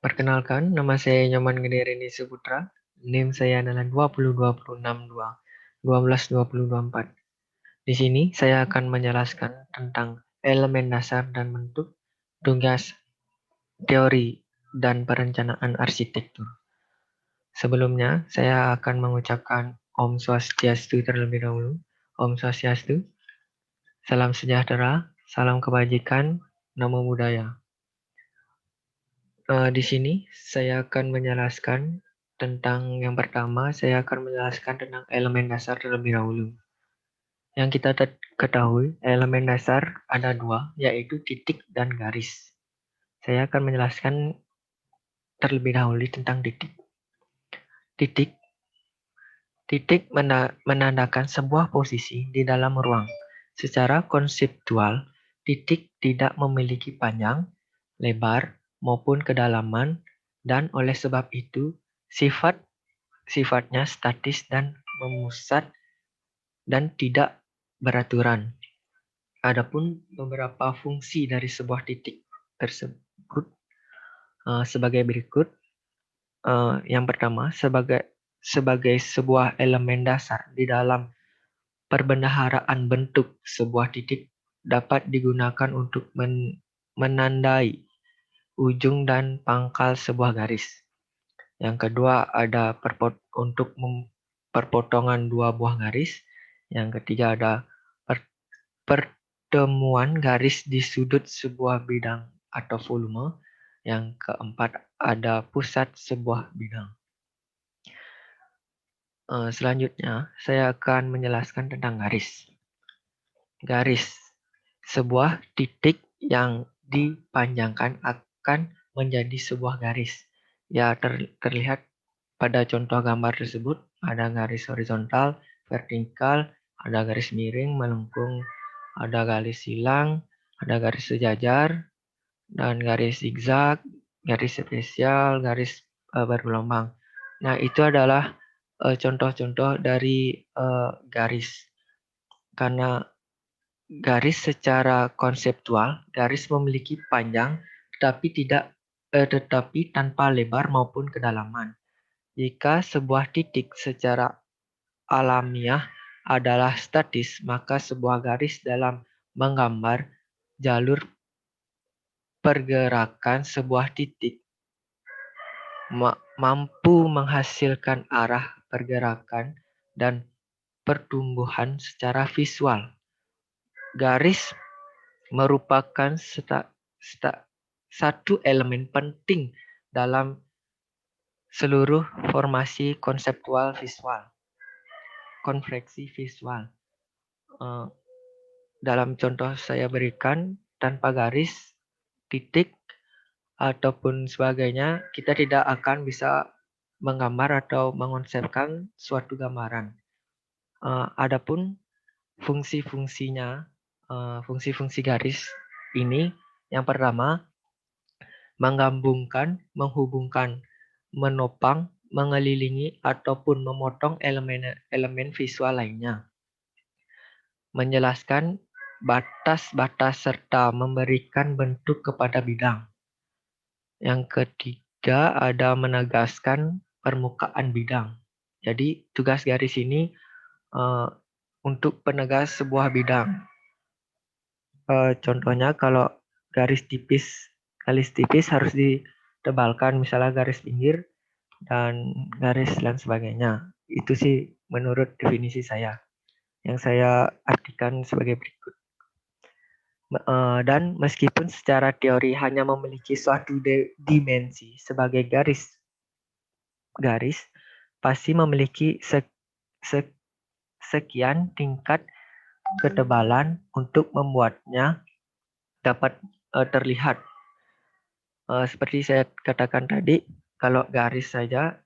Perkenalkan, nama saya Nyoman Gede Reni Suputra. NIM saya adalah 202062 12 2024. Di sini saya akan menjelaskan tentang elemen dasar dan bentuk, tugas, teori, dan perencanaan arsitektur. Sebelumnya, saya akan mengucapkan Om Swastiastu terlebih dahulu. Om Swastiastu, salam sejahtera, salam kebajikan, namo buddhaya. Di sini saya akan menjelaskan tentang yang pertama, saya akan menjelaskan tentang elemen dasar terlebih dahulu. Yang kita ketahui, elemen dasar ada dua, yaitu titik dan garis. Saya akan menjelaskan terlebih dahulu tentang titik. Titik, titik menandakan sebuah posisi di dalam ruang. Secara konseptual, titik tidak memiliki panjang, lebar, maupun kedalaman, dan oleh sebab itu, sifatnya statis dan memusat dan tidak beraturan. Adapun beberapa fungsi dari sebuah titik tersebut sebagai berikut. Yang pertama, sebagai sebuah elemen dasar di dalam perbendaharaan bentuk, sebuah titik dapat digunakan untuk menandai ujung dan pangkal sebuah garis. Yang kedua ada untuk perpotongan dua buah garis. Yang ketiga ada pertemuan garis di sudut sebuah bidang atau volume. Yang keempat ada pusat sebuah bidang. Selanjutnya saya akan menjelaskan tentang garis. Garis, sebuah titik yang dipanjangkan akan menjadi sebuah garis. Ya, terlihat pada contoh gambar tersebut, ada garis horizontal, vertikal, ada garis miring, melengkung, ada garis silang, ada garis sejajar, dan garis zigzag, garis spesial, garis bergelombang. Nah, itu adalah contoh-contoh dari garis. Karena garis secara konseptual, garis memiliki panjang, tetapi tanpa lebar maupun kedalaman. Jika sebuah titik secara alamiah adalah statis, maka sebuah garis dalam menggambar jalur pergerakan sebuah titik mampu menghasilkan arah pergerakan dan pertumbuhan secara visual. Garis merupakan satu elemen penting dalam seluruh formasi konseptual visual. Konveksi visual. Dalam contoh saya berikan, tanpa garis, titik, ataupun sebagainya, kita tidak akan bisa menggambar atau mengonsepkan suatu gambaran. Adapun fungsi-fungsinya, fungsi-fungsi garis ini, yang pertama, menggabungkan, menghubungkan, menopang, mengelilingi, ataupun memotong elemen visual lainnya. Menjelaskan batas-batas serta memberikan bentuk kepada bidang. Yang ketiga ada menegaskan permukaan bidang. Jadi tugas garis ini untuk penegas sebuah bidang. Contohnya kalau garis tipis harus ditebalkan, misalnya garis pinggir dan garis dan sebagainya. Itu sih menurut definisi saya, yang saya artikan sebagai berikut. Dan meskipun secara teori hanya memiliki suatu dimensi sebagai garis pasti memiliki sekian tingkat ketebalan untuk membuatnya dapat terlihat. Seperti saya katakan tadi, kalau garis saja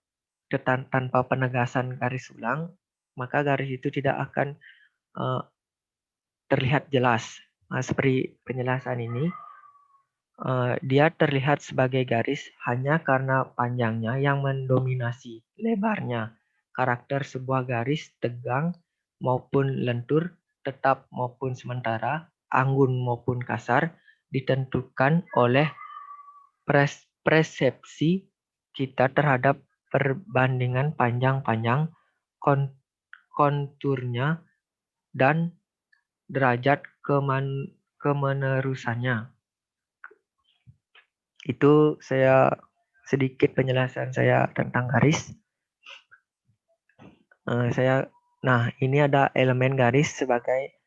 tanpa penegasan garis ulang, maka garis itu tidak akan terlihat jelas. Seperti penjelasan ini, dia terlihat sebagai garis hanya karena panjangnya yang mendominasi lebarnya. Karakter sebuah garis tegang maupun lentur, tetap maupun sementara, anggun maupun kasar, ditentukan oleh persepsi kita terhadap perbandingan panjang-panjang, konturnya, dan derajat kemenerusannya. Itu sedikit penjelasan saya tentang garis. Nah, ini ada elemen garis sebagai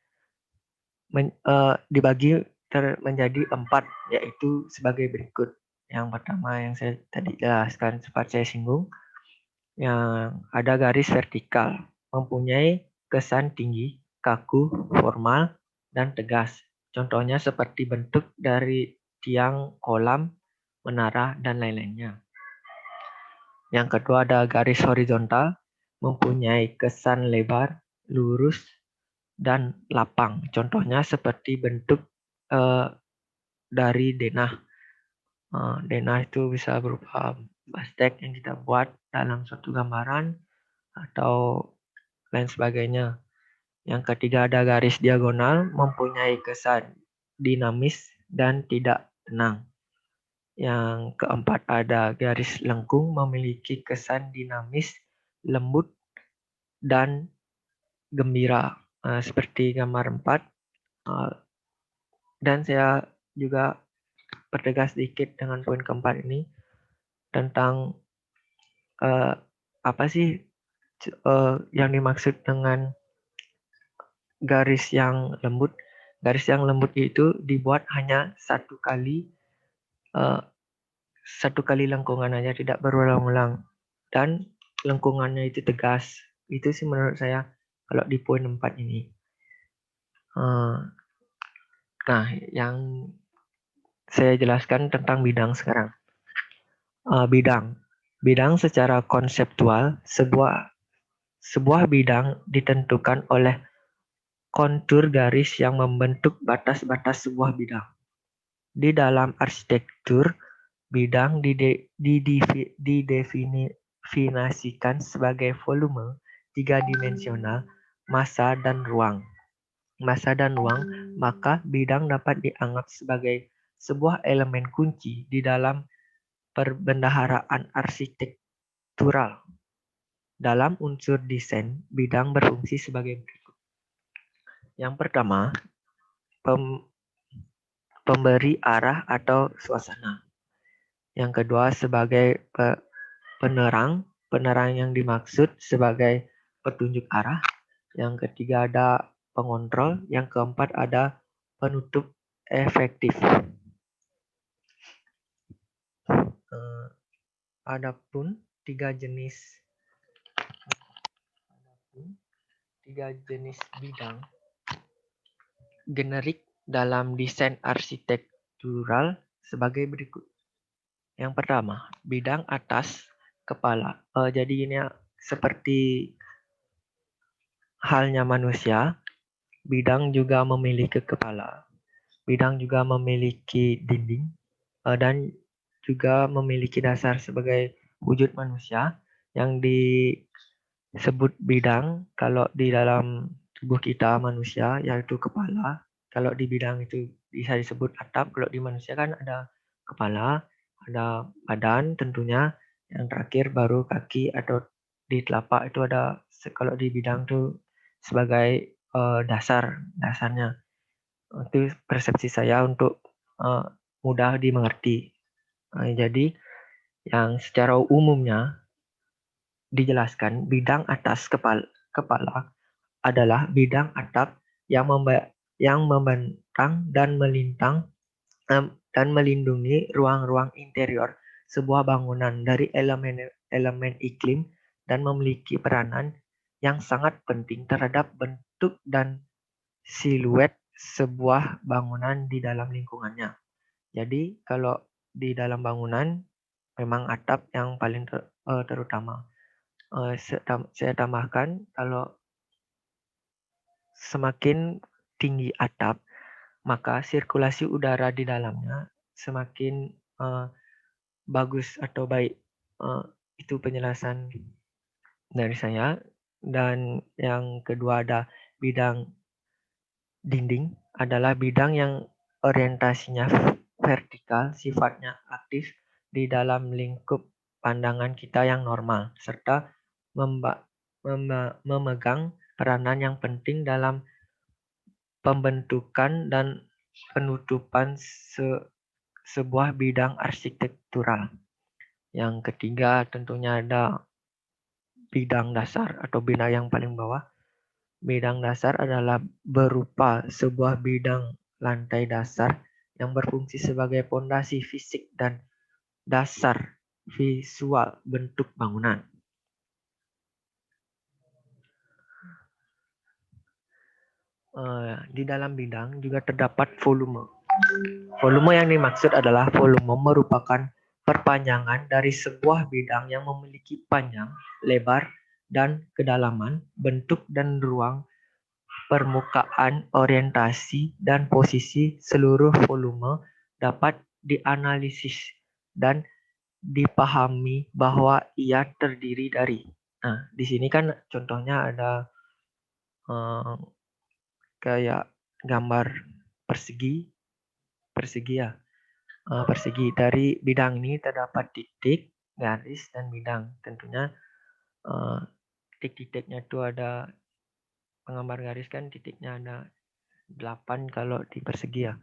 dibagi menjadi 4, yaitu sebagai berikut. Yang pertama yang saya tadi jelaskan sempat saya singgung, yang ada garis vertikal, mempunyai kesan tinggi, kaku, formal, dan tegas. Contohnya seperti bentuk dari tiang, kolam, menara, dan lain-lainnya. Yang kedua ada garis horizontal, mempunyai kesan lebar, lurus, dan lapang. Contohnya seperti bentuk dari denah. Denah itu bisa berupa bastek yang kita buat dalam suatu gambaran atau lain sebagainya. Yang ketiga ada garis diagonal, mempunyai kesan dinamis dan tidak tenang. Yang keempat ada garis lengkung, memiliki kesan dinamis, lembut, dan gembira. Seperti gambar 4. Dan saya juga pertegas sedikit dengan poin keempat ini tentang apa sih yang dimaksud dengan garis yang lembut. Garis yang lembut itu dibuat hanya satu kali lengkungan aja, tidak berulang-ulang, dan lengkungannya itu tegas. Itu sih menurut saya kalau di poin 4 ini. Nah, yang saya jelaskan tentang bidang sekarang. Bidang secara konseptual, sebuah bidang ditentukan oleh kontur garis yang membentuk batas-batas sebuah bidang. Di dalam arsitektur, bidang didefinisikan sebagai volume 3-dimensional, massa dan ruang. Maka bidang dapat dianggap sebagai sebuah elemen kunci di dalam perbendaharaan arsitektural. Dalam unsur desain, bidang berfungsi sebagai berikut. Yang pertama, pemberi arah atau suasana. Yang kedua, sebagai penerang yang dimaksud sebagai petunjuk arah. Yang ketiga ada pengontrol. Yang keempat ada penutup efektif. Adapun tiga jenis bidang generik dalam desain arsitektural sebagai berikut. Yang pertama, bidang atas kepala. Jadi ini seperti halnya manusia, bidang juga memiliki kepala, bidang juga memiliki dinding, dan juga memiliki dasar sebagai wujud manusia yang disebut bidang. Kalau di dalam tubuh kita manusia yaitu kepala, kalau di bidang itu bisa disebut atap. Kalau di manusia kan ada kepala, ada badan tentunya, yang terakhir baru kaki atau di telapak itu ada. Kalau di bidang itu sebagai dasarnya. Itu persepsi saya untuk mudah dimengerti. Jadi yang secara umumnya dijelaskan, bidang atas kepala adalah bidang atap yang membentang dan melindungi ruang-ruang interior sebuah bangunan dari elemen iklim dan memiliki peranan yang sangat penting terhadap bentuk dan siluet sebuah bangunan di dalam lingkungannya. Jadi kalau di dalam bangunan memang atap yang paling terutama. Saya tambahkan, kalau semakin tinggi atap, maka sirkulasi udara di dalamnya semakin bagus atau baik. Itu penjelasan dari saya. Dan yang kedua ada bidang dinding, adalah bidang yang orientasinya vertikal, sifatnya aktif, di dalam lingkup pandangan kita yang normal, serta memegang peranan yang penting dalam pembentukan dan penutupan sebuah bidang arsitektural. Yang ketiga tentunya ada bidang dasar atau bidang yang paling bawah. Bidang dasar adalah berupa sebuah bidang lantai dasar yang berfungsi sebagai pondasi fisik dan dasar visual bentuk bangunan. Di dalam bidang juga terdapat volume. Volume yang dimaksud adalah volume merupakan perpanjangan dari sebuah bidang yang memiliki panjang, lebar, dan kedalaman, bentuk dan ruang, permukaan, orientasi, dan posisi. Seluruh volume dapat dianalisis dan dipahami bahwa ia terdiri dari. Nah, di sini kan contohnya ada kayak gambar persegi ya. Persegi dari bidang ini terdapat titik, garis, dan bidang. Tentunya titik-titiknya itu ada penggambar garis kan titiknya ada 8 kalau di persegi ya.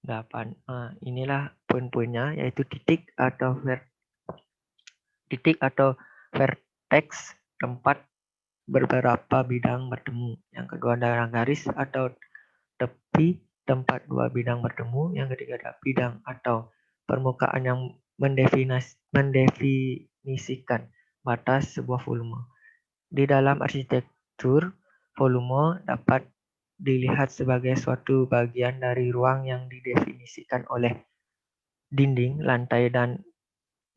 8. Inilah poin-poinnya yaitu titik atau vertex tempat beberapa bidang bertemu. Yang kedua adalah garis atau tepi tempat dua bidang bertemu. Yang ketiga adalah bidang atau permukaan yang mendefinisikan batas sebuah volume. Di dalam arsitektur, volume dapat dilihat sebagai suatu bagian dari ruang yang didefinisikan oleh dinding, lantai, dan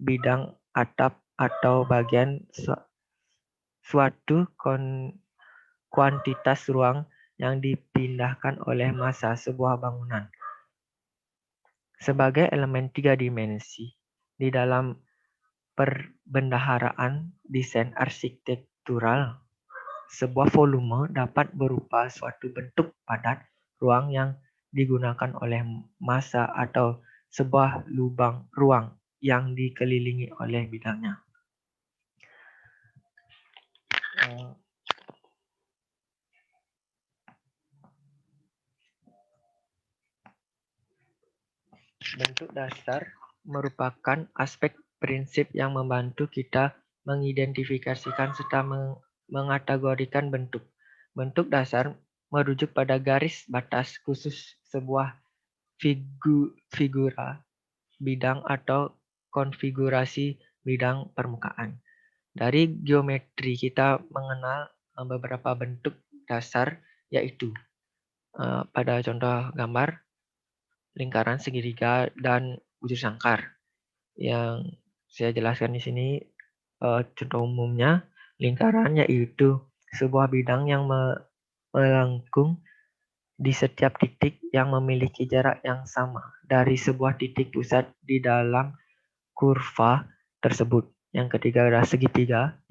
bidang atap atau bagian suatu kuantitas ruang yang dipindahkan oleh massa sebuah bangunan. Sebagai elemen tiga dimensi di dalam perbendaharaan desain arsitektural, sebuah volume dapat berupa suatu bentuk padat ruang yang digunakan oleh massa atau sebuah lubang ruang yang dikelilingi oleh bidangnya. Bentuk dasar merupakan aspek prinsip yang membantu kita mengidentifikasikan serta mengategorikan bentuk. Bentuk dasar merujuk pada garis batas khusus sebuah figura bidang atau konfigurasi bidang permukaan. Dari geometri kita mengenal beberapa bentuk dasar yaitu pada contoh gambar lingkaran, segitiga, dan bujur sangkar. Yang saya jelaskan di sini contoh umumnya lingkaran yaitu sebuah bidang yang melengkung di setiap titik yang memiliki jarak yang sama dari sebuah titik pusat di dalam kurva tersebut. Yang ketiga adalah segitiga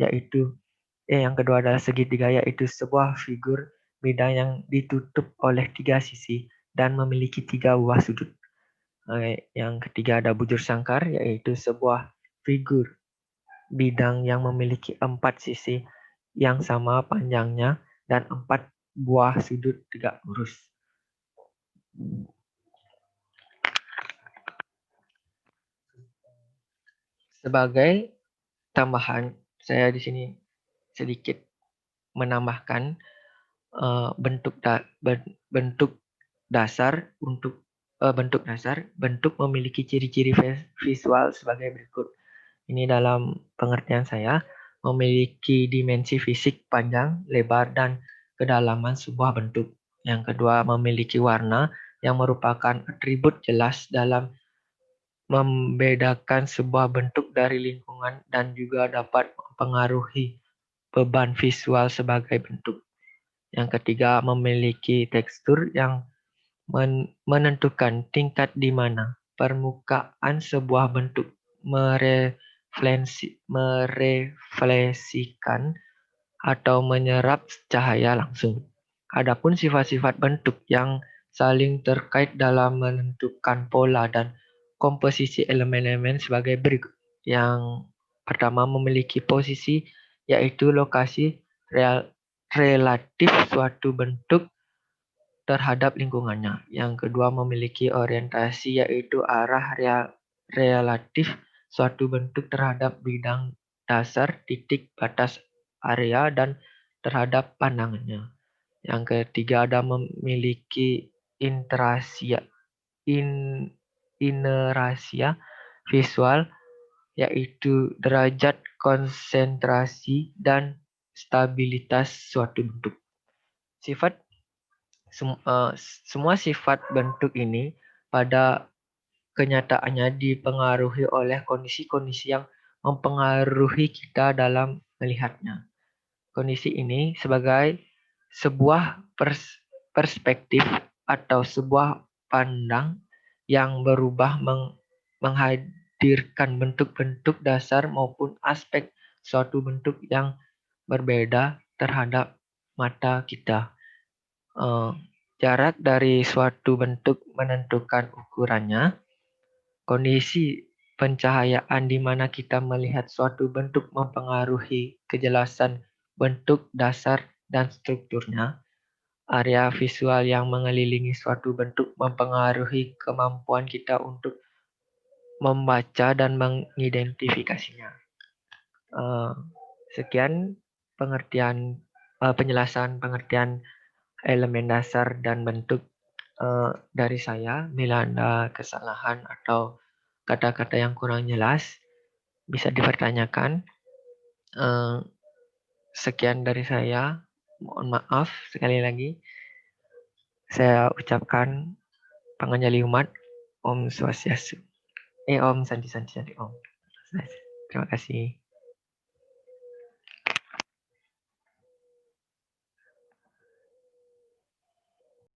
yang kedua adalah segitiga yaitu sebuah figur bidang yang ditutup oleh tiga sisi dan memiliki tiga buah sudut. Yang ketiga ada bujur sangkar yaitu sebuah figur bidang yang memiliki 4 sisi yang sama panjangnya dan 4 buah sudut tegak lurus. Sebagai tambahan, saya di sini sedikit menambahkan bentuk dasar bentuk memiliki ciri-ciri visual sebagai berikut. Ini dalam pengertian saya memiliki dimensi fisik panjang, lebar, dan kedalaman sebuah bentuk. Yang kedua memiliki warna yang merupakan atribut jelas dalam membedakan sebuah bentuk dari lingkungan dan juga dapat mempengaruhi beban visual sebagai bentuk. Yang ketiga memiliki tekstur yang menentukan tingkat di mana permukaan sebuah bentuk merefleksikan atau menyerap cahaya langsung. Adapun sifat-sifat bentuk yang saling terkait dalam menentukan pola dan komposisi elemen-elemen sebagai berikut. Yang pertama memiliki posisi, yaitu lokasi relatif suatu bentuk terhadap lingkungannya. Yang kedua memiliki orientasi, yaitu arah relatif suatu bentuk terhadap bidang dasar, titik batas area, dan terhadap pandangannya. Yang ketiga ada memiliki interasia, inerasia visual, yaitu derajat konsentrasi dan stabilitas suatu bentuk. Sifat semua sifat bentuk ini pada kenyataannya dipengaruhi oleh kondisi-kondisi yang mempengaruhi kita dalam melihatnya. Kondisi ini sebagai sebuah perspektif atau sebuah pandang yang berubah menghadirkan bentuk-bentuk dasar maupun aspek suatu bentuk yang berbeda terhadap mata kita. Jarak dari suatu bentuk menentukan ukurannya. Kondisi pencahayaan di mana kita melihat suatu bentuk mempengaruhi kejelasan bentuk dasar dan strukturnya. Area visual yang mengelilingi suatu bentuk mempengaruhi kemampuan kita untuk membaca dan mengidentifikasinya. Sekian penjelasan pengertian elemen dasar dan bentuk dari saya. Bila Anda kesalahan atau kata-kata yang kurang jelas, bisa dipertanyakan. Sekian dari saya. Mohon maaf sekali lagi. Saya ucapkan panganjali umat. Om Swastiastu. Om Santi Santi Santi Om. Terima kasih.